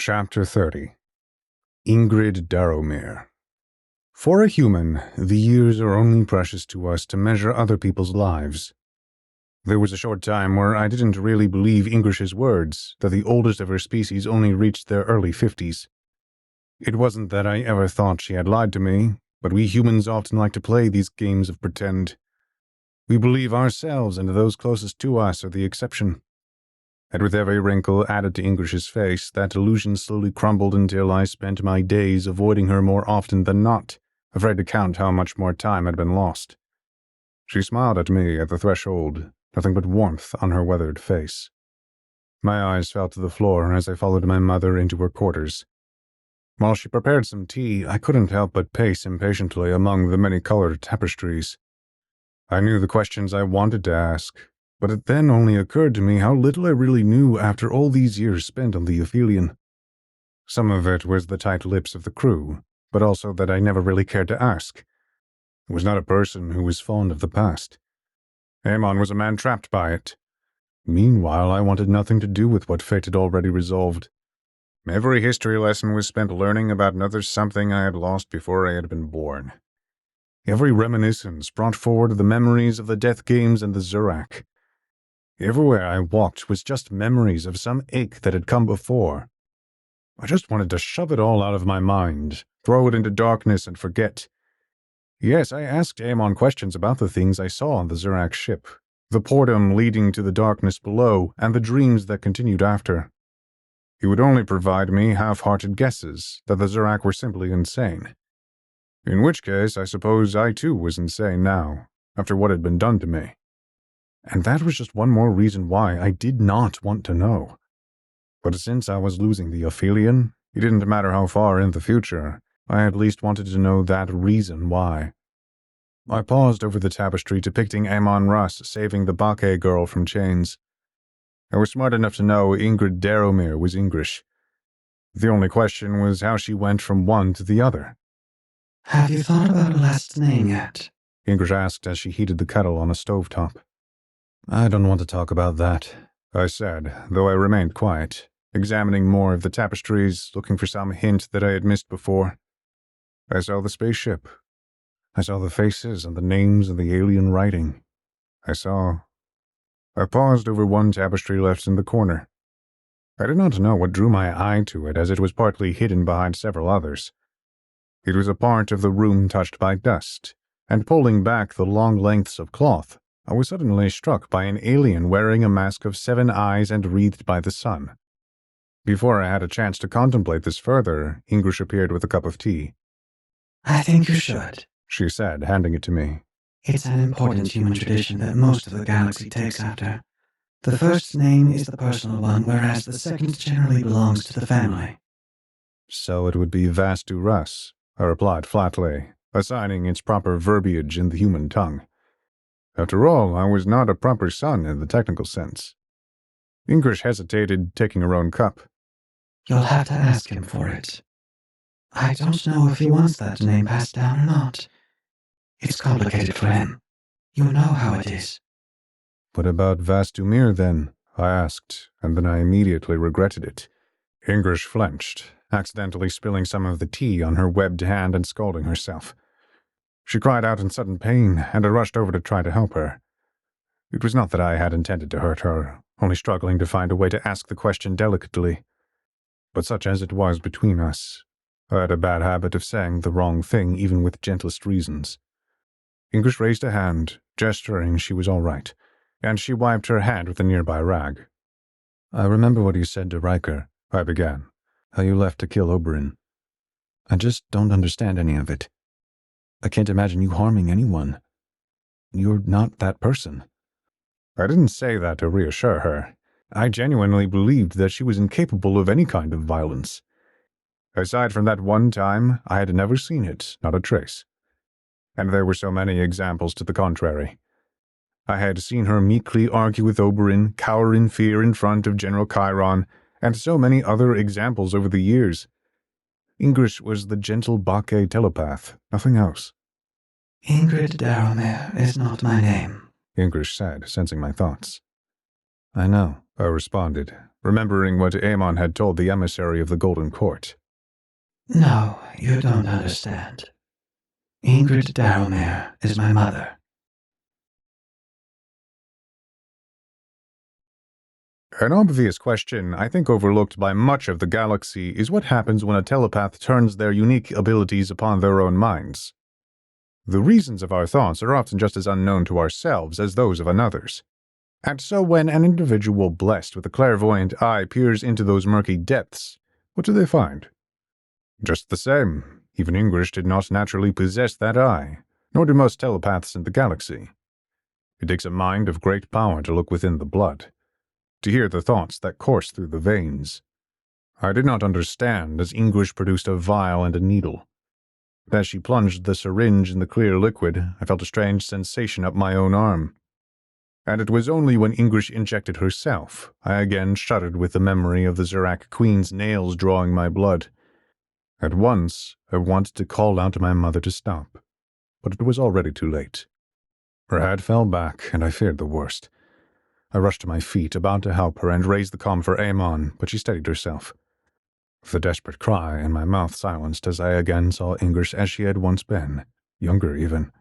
Chapter 30. Ingrid Daro'Meer. For a human, the years are only precious to us to measure other people's lives. There was a short time where I didn't really believe Ingrid's words, that the oldest of her species only reached their early 50s. It wasn't that I ever thought she had lied to me, but we humans often like to play these games of pretend. We believe ourselves and those closest to us are the exception. And with every wrinkle added to Ingrid's face, that illusion slowly crumbled until I spent my days avoiding her more often than not, afraid to count how much more time had been lost. She smiled at me at the threshold, nothing but warmth on her weathered face. My eyes fell to the floor as I followed my mother into her quarters. While she prepared some tea, I couldn't help but pace impatiently among the many-colored tapestries. I knew the questions I wanted to ask, but it then only occurred to me how little I really knew after all these years spent on the Aphelion. Some of it was the tight lips of the crew, but also that I never really cared to ask. I was not a person who was fond of the past. Aemon was a man trapped by it. Meanwhile, I wanted nothing to do with what fate had already resolved. Every history lesson was spent learning about another something I had lost before I had been born. Every reminiscence brought forward the memories of the death games and the Zurak. Everywhere I walked was just memories of some ache that had come before. I just wanted to shove it all out of my mind, throw it into darkness and forget. Yes, I asked Aemon questions about the things I saw on the Zurak ship, the portum leading to the darkness below, and the dreams that continued after. He would only provide me half-hearted guesses that the Zurak were simply insane. In which case, I suppose I too was insane now, after what had been done to me. And that was just one more reason why I did not want to know. But since I was losing the Aphelion, it didn't matter how far in the future, I at least wanted to know that reason why. I paused over the tapestry depicting Aemon Russ saving the Bake girl from chains. I was smart enough to know Ingrid Daro'Meer was English. The only question was how she went from one to the other. "Have you thought about her last name yet?" Ingrid asked as she heated the kettle on a stovetop. "I don't want to talk about that," I said, though I remained quiet, examining more of the tapestries, looking for some hint that I had missed before. I saw the spaceship. I saw the faces and the names and the alien writing. I paused over one tapestry left in the corner. I did not know what drew my eye to it, as it was partly hidden behind several others. It was a part of the room touched by dust, and pulling back the long lengths of cloth, I was suddenly struck by an alien wearing a mask of 7 eyes and wreathed by the sun. Before I had a chance to contemplate this further, Ingrid appeared with a cup of tea. "I think you should," she said, handing it to me. "It's an important human tradition that most of the galaxy takes after. The first name is the personal one, whereas the second generally belongs to the family." "So it would be Vastu Russ," I replied flatly, assigning its proper verbiage in the human tongue. After all, I was not a proper son in the technical sense. Ingrid hesitated, taking her own cup. "You'll have to ask him for it. I don't know if he wants that name passed down or not. It's complicated for him. You know how it is." "What about Daro'Meer, then?" I asked, and then I immediately regretted it. Ingrid flinched, accidentally spilling some of the tea on her webbed hand and scalding herself. She cried out in sudden pain, and I rushed over to try to help her. It was not that I had intended to hurt her, only struggling to find a way to ask the question delicately. But such as it was between us, I had a bad habit of saying the wrong thing even with gentlest reasons. Ingrid raised a hand, gesturing she was all right, and she wiped her hand with a nearby rag. "I remember what you said to Riker," I began, "how you left to kill Oberyn. I just don't understand any of it. I can't imagine you harming anyone. You're not that person." I didn't say that to reassure her. I genuinely believed that she was incapable of any kind of violence. Aside from that one time, I had never seen it, not a trace. And there were so many examples to the contrary. I had seen her meekly argue with Oberyn, cower in fear in front of General Chiron, and so many other examples over the years. Ingrid was the gentle Bake telepath, nothing else. "Ingrid Daro'Meer is not my name," Ingrid said, sensing my thoughts. "I know," I responded, remembering what Aemon had told the emissary of the Golden Court. No, you don't understand. Ingrid Daro'Meer is my mother. An obvious question, I think overlooked by much of the galaxy, is what happens when a telepath turns their unique abilities upon their own minds. The reasons of our thoughts are often just as unknown to ourselves as those of another's. And so when an individual blessed with a clairvoyant eye peers into those murky depths, what do they find? Just the same, even Ingrid did not naturally possess that eye, nor do most telepaths in the galaxy. It takes a mind of great power to look within the blood, to hear the thoughts that course through the veins. I did not understand as Ingrid produced a vial and a needle. As she plunged the syringe in the clear liquid, I felt a strange sensation up my own arm. And it was only when Ingrid injected herself, I again shuddered with the memory of the Zerak Queen's nails drawing my blood. At once, I wanted to call out to my mother to stop, but it was already too late. Her head fell back, and I feared the worst. I rushed to my feet, about to help her and raise the comm for Aemon, but she steadied herself. With a desperate cry, and my mouth silenced as I again saw Ingrid as she had once been, younger even.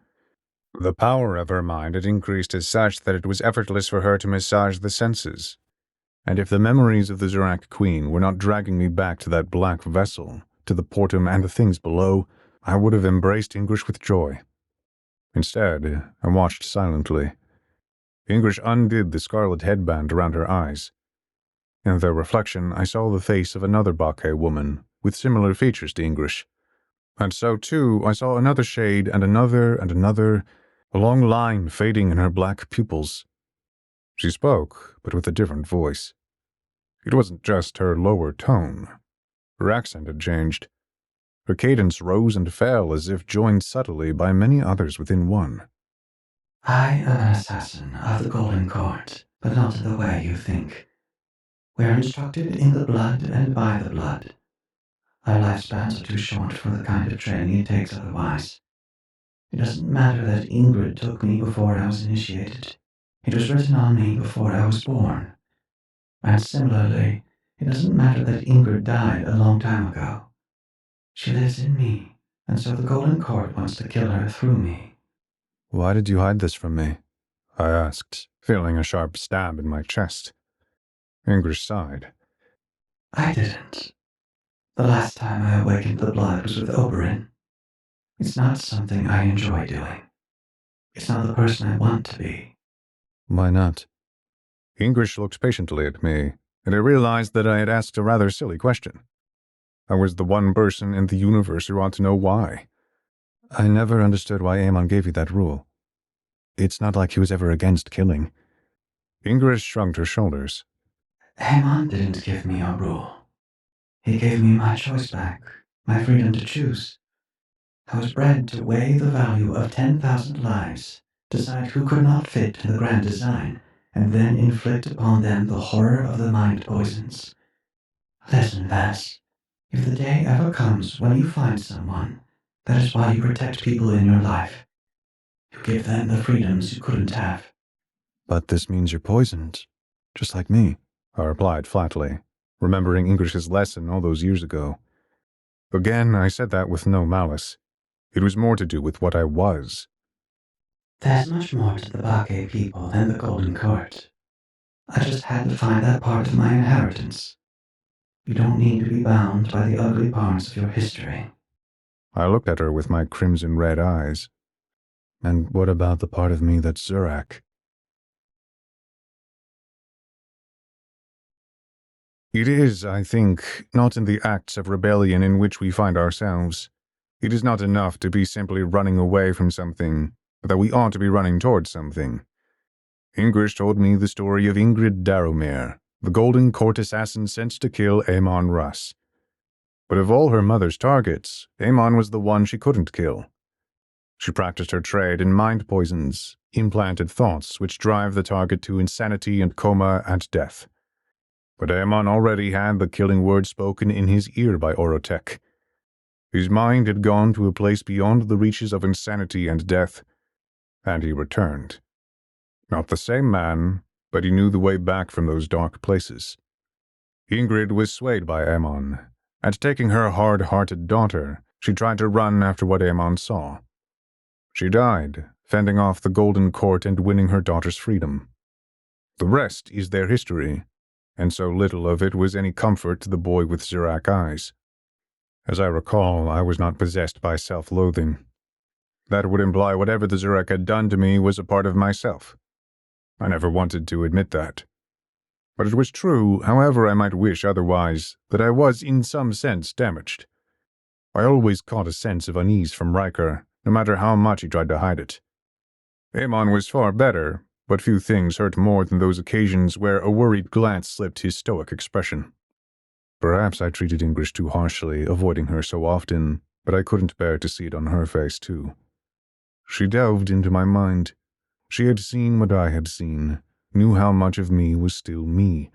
The power of her mind had increased as such that it was effortless for her to massage the senses. And if the memories of the Zerak Queen were not dragging me back to that black vessel, to the portum and the things below, I would have embraced Ingrid with joy. Instead, I watched silently. Ingrid undid the scarlet headband around her eyes. In their reflection, I saw the face of another Bacchae woman, with similar features to Ingrid. And so, too, I saw another shade and another, a long line fading in her black pupils. She spoke, but with a different voice. It wasn't just her lower tone. Her accent had changed. Her cadence rose and fell as if joined subtly by many others within one. I am an assassin of the Golden Court, but not in the way you think. We're instructed in the blood and by the blood. Our lifespans are too short for the kind of training it takes otherwise. It doesn't matter that Ingrid took me before I was initiated. It was written on me before I was born. And similarly, it doesn't matter that Ingrid died a long time ago. She lives in me, and so the Golden Court wants to kill her through me. Why did you hide this from me? I asked, feeling a sharp stab in my chest. Ingrid sighed. I didn't. The last time I awakened the blood was with Oberyn. It's not something I enjoy doing. It's not the person I want to be. Why not? Ingrid looked patiently at me, and I realized that I had asked a rather silly question. I was the one person in the universe who ought to know why. I never understood why Aemon gave you that rule. It's not like he was ever against killing. Ingrid shrugged her shoulders. Aemon didn't give me a rule. He gave me my choice back, my freedom to choose. I was bred to weigh the value of 10,000 lives, decide who could not fit in the grand design, and then inflict upon them the horror of the mind poisons. Listen, Vass. If the day ever comes when you find someone, that is why you protect people in your life. You give them the freedoms you couldn't have. But this means you're poisoned, just like me, I replied flatly, remembering Ingrid's lesson all those years ago. Again, I said that with no malice. It was more to do with what I was. There's much more to the Bacchae people than the Golden Court. I just had to find that part of my inheritance. You don't need to be bound by the ugly parts of your history. I looked at her with my crimson red eyes. And what about the part of me that's Zerak? It is, I think, not in the acts of rebellion in which we find ourselves. It is not enough to be simply running away from something, but that we ought to be running towards something. Ingrid told me the story of Ingrid Daro'Meer, the Golden Court assassin sent to kill Aemon Russ. But of all her mother's targets, Aemon was the one she couldn't kill. She practiced her trade in mind poisons, implanted thoughts which drive the target to insanity and coma and death. But Aemon already had the killing word spoken in his ear by Orotech. His mind had gone to a place beyond the reaches of insanity and death, and he returned. Not the same man, but he knew the way back from those dark places. Ingrid was swayed by Aemon, and taking her hard-hearted daughter, she tried to run after what Aemon saw. She died, fending off the Golden Court and winning her daughter's freedom. The rest is their history, and so little of it was any comfort to the boy with Zirak eyes. As I recall, I was not possessed by self-loathing. That would imply whatever the Zirak had done to me was a part of myself. I never wanted to admit that. But it was true, however I might wish otherwise, that I was in some sense damaged. I always caught a sense of unease from Riker, no matter how much he tried to hide it. Aemon was far better, but few things hurt more than those occasions where a worried glance slipped his stoic expression. Perhaps I treated Ingrid too harshly, avoiding her so often, but I couldn't bear to see it on her face, too. She delved into my mind. She had seen what I had seen, knew how much of me was still me.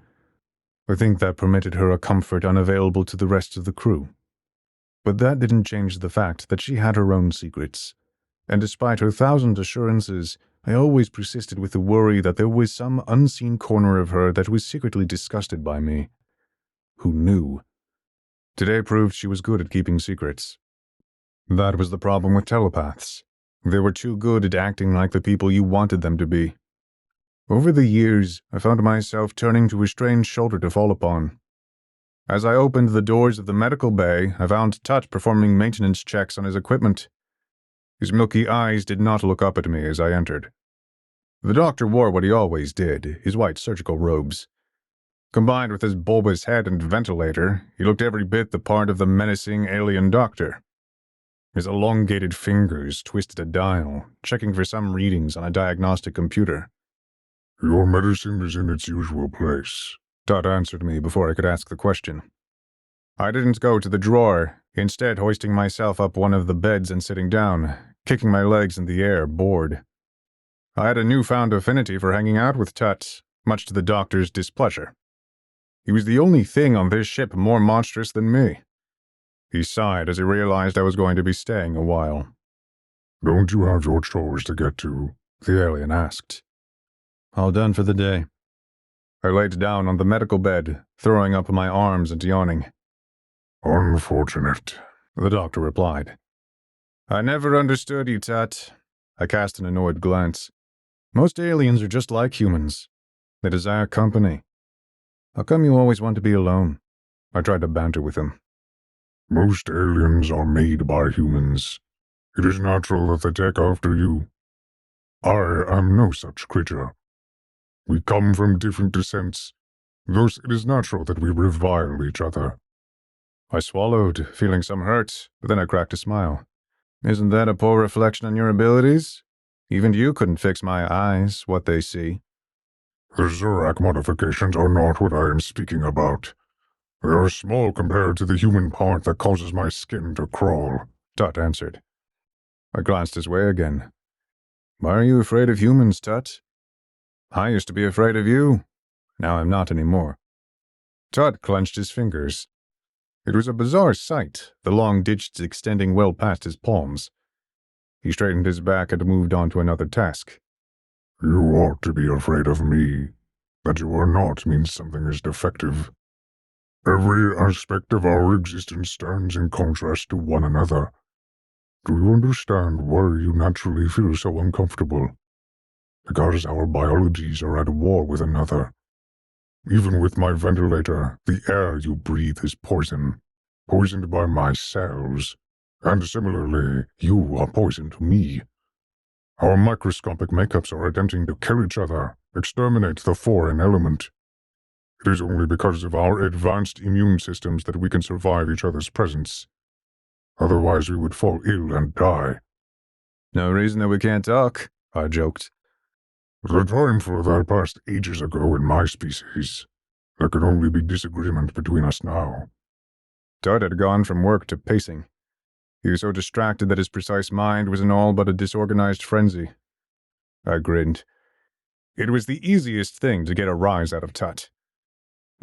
I think that permitted her a comfort unavailable to the rest of the crew. But that didn't change the fact that she had her own secrets, and despite her thousand assurances, I always persisted with the worry that there was some unseen corner of her that was secretly disgusted by me. Who knew? Today proved she was good at keeping secrets. That was the problem with telepaths. They were too good at acting like the people you wanted them to be. Over the years, I found myself turning to a strange shoulder to fall upon. As I opened the doors of the medical bay, I found Tut performing maintenance checks on his equipment. His milky eyes did not look up at me as I entered. The doctor wore what he always did, his white surgical robes. Combined with his bulbous head and ventilator, he looked every bit the part of the menacing alien doctor. His elongated fingers twisted a dial, checking for some readings on a diagnostic computer. "Your medicine is in its usual place," Todd answered me before I could ask the question. I didn't go to the drawer, instead hoisting myself up one of the beds and sitting down, kicking my legs in the air, bored. I had a newfound affinity for hanging out with Tut, much to the doctor's displeasure. He was the only thing on this ship more monstrous than me. He sighed as he realized I was going to be staying a while. "Don't you have your chores to get to?" the alien asked. All done for the day. I laid down on the medical bed, throwing up my arms and yawning. "Unfortunate," the doctor replied. I never understood you, Tut. I cast an annoyed glance. Most aliens are just like humans. They desire company. How come you always want to be alone? I tried to banter with him. "Most aliens are made by humans. It is natural that they take after you. I am no such creature. We come from different descents, thus it is natural that we revile each other." I swallowed, feeling some hurt, but then I cracked a smile. Isn't that a poor reflection on your abilities? Even you couldn't fix my eyes, what they see. The Zirak modifications are not what I am speaking about. They are small compared to the human part that causes my skin to crawl, Tut answered. I glanced his way again. Why are you afraid of humans, Tut? I used to be afraid of you. Now I'm not anymore. Tut clenched his fingers. It was a bizarre sight, the long digits extending well past his palms. He straightened his back and moved on to another task. "You ought to be afraid of me. That you are not means something is defective. Every aspect of our existence stands in contrast to one another. Do you understand why you naturally feel so uncomfortable? Because our biologies are at war with another. Even with my ventilator, the air you breathe is poison, poisoned by my cells, and similarly, you are poison to me. Our microscopic makeups are attempting to kill each other, exterminate the foreign element. It is only because of our advanced immune systems that we can survive each other's presence. Otherwise, we would fall ill and die." No reason that we can't talk, I joked. "The time for that passed ages ago in my species. There can only be disagreement between us now." Tut had gone from work to pacing. He was so distracted that his precise mind was in all but a disorganized frenzy. I grinned. It was the easiest thing to get a rise out of Tut.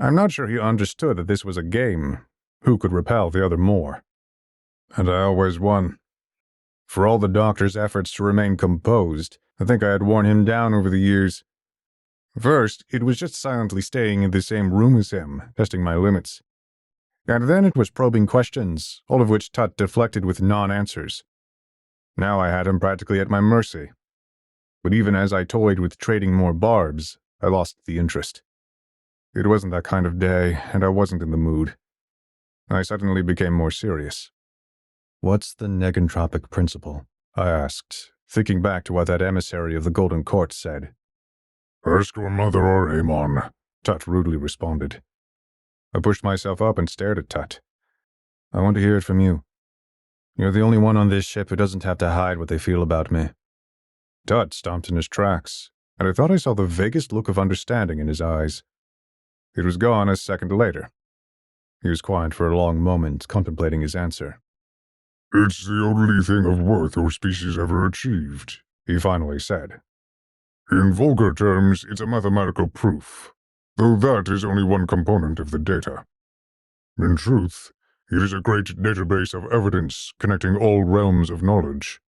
I'm not sure he understood that this was a game. Who could repel the other more? And I always won. For all the doctor's efforts to remain composed, I think I had worn him down over the years. First, it was just silently staying in the same room as him, testing my limits. And then it was probing questions, all of which Tut deflected with non-answers. Now I had him practically at my mercy. But even as I toyed with trading more barbs, I lost the interest. It wasn't that kind of day, and I wasn't in the mood. I suddenly became more serious. "What's the negantropic principle?" I asked, thinking back to what that emissary of the Golden Court said. "Ask your mother or Amon," Tut rudely responded. I pushed myself up and stared at Tut. "I want to hear it from you. You're the only one on this ship who doesn't have to hide what they feel about me." Tut stomped in his tracks, and I thought I saw the vaguest look of understanding in his eyes. It was gone a second later. He was quiet for a long moment, contemplating his answer. "It's the only thing of worth your species ever achieved," he finally said. "In vulgar terms, it's a mathematical proof, though that is only one component of the data. In truth, it is a great database of evidence connecting all realms of knowledge."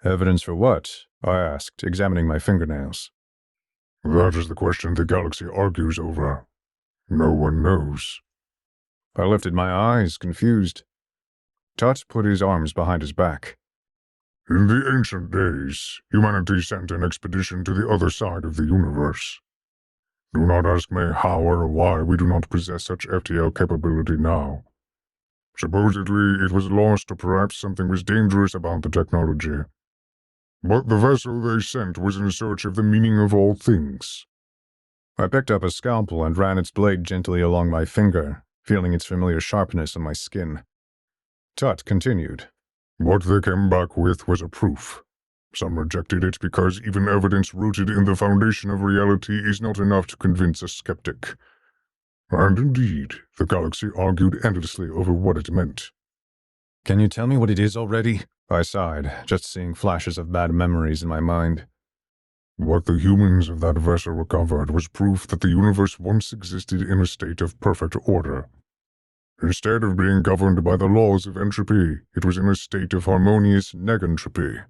"Evidence for what?" I asked, examining my fingernails. "That is the question the galaxy argues over. No one knows." I lifted my eyes, confused. Tut put his arms behind his back. "In the ancient days, humanity sent an expedition to the other side of the universe. Do not ask me how or why we do not possess such FTL capability now. Supposedly, it was lost or perhaps something was dangerous about the technology. But the vessel they sent was in search of the meaning of all things." I picked up a scalpel and ran its blade gently along my finger, feeling its familiar sharpness on my skin. Tut continued. "What they came back with was a proof. Some rejected it because even evidence rooted in the foundation of reality is not enough to convince a skeptic. And indeed, the galaxy argued endlessly over what it meant." "Can you tell me what it is already?" I sighed, just seeing flashes of bad memories in my mind. "What the humans of that vessel recovered was proof that the universe once existed in a state of perfect order. Instead of being governed by the laws of entropy, it was in a state of harmonious negantropy.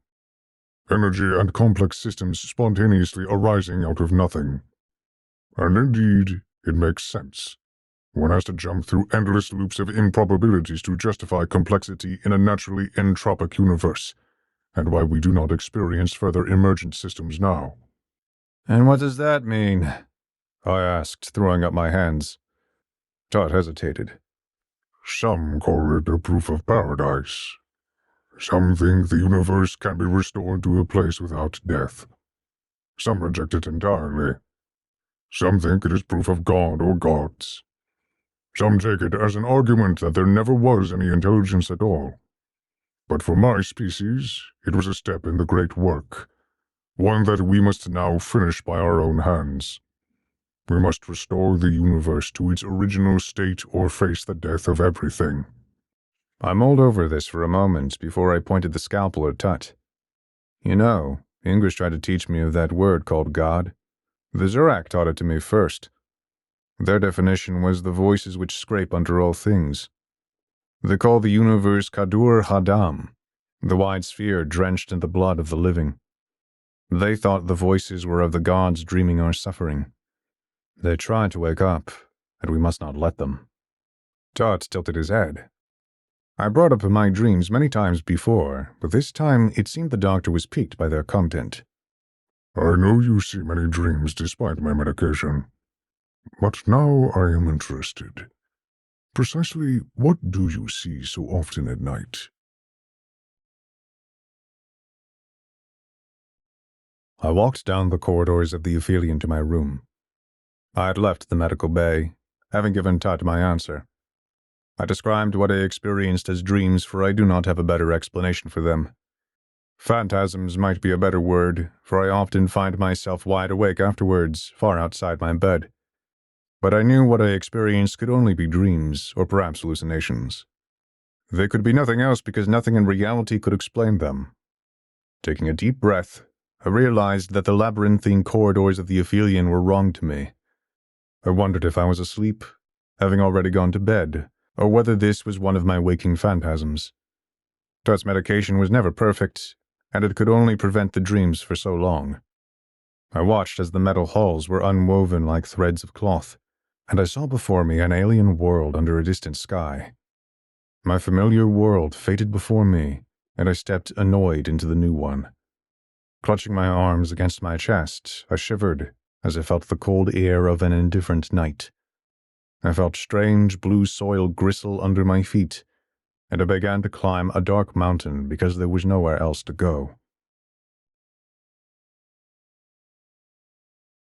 Energy and complex systems spontaneously arising out of nothing. And indeed, it makes sense. One has to jump through endless loops of improbabilities to justify complexity in a naturally entropic universe, and why we do not experience further emergent systems now." "And what does that mean?" I asked, throwing up my hands. Tut hesitated. "Some call it a proof of paradise. Some think the universe can be restored to a place without death. Some reject it entirely. Some think it is proof of God or gods. Some take it as an argument that there never was any intelligence at all. But for my species, it was a step in the great work, one that we must now finish by our own hands. We must restore the universe to its original state or face the death of everything." I mulled over this for a moment before I pointed the scalpel at Tut. "You know, Ingrid tried to teach me of that word called God. The Zurak taught it to me first. Their definition was the voices which scrape under all things. They call the universe Kadur Hadam, the wide sphere drenched in the blood of the living. They thought the voices were of the gods dreaming our suffering. They tried to wake up, and we must not let them." Tut tilted his head. I brought up my dreams many times before, but this time it seemed the doctor was piqued by their content. "I know you see many dreams despite my medication. But now I am interested. Precisely what do you see so often at night?" I walked down the corridors of the Aphelion to my room. I had left the medical bay, having given Tut my answer. I described what I experienced as dreams, for I do not have a better explanation for them. Phantasms might be a better word, for I often find myself wide awake afterwards, far outside my bed. But I knew what I experienced could only be dreams, or perhaps hallucinations. They could be nothing else because nothing in reality could explain them. Taking a deep breath, I realized that the labyrinthine corridors of the Aphelion were wrong to me. I wondered if I was asleep, having already gone to bed, or whether this was one of my waking phantasms. Tut's medication was never perfect, and it could only prevent the dreams for so long. I watched as the metal hulls were unwoven like threads of cloth, and I saw before me an alien world under a distant sky. My familiar world faded before me, and I stepped annoyed into the new one. Clutching my arms against my chest, I shivered as I felt the cold air of an indifferent night. I felt strange blue soil gristle under my feet, and I began to climb a dark mountain because there was nowhere else to go.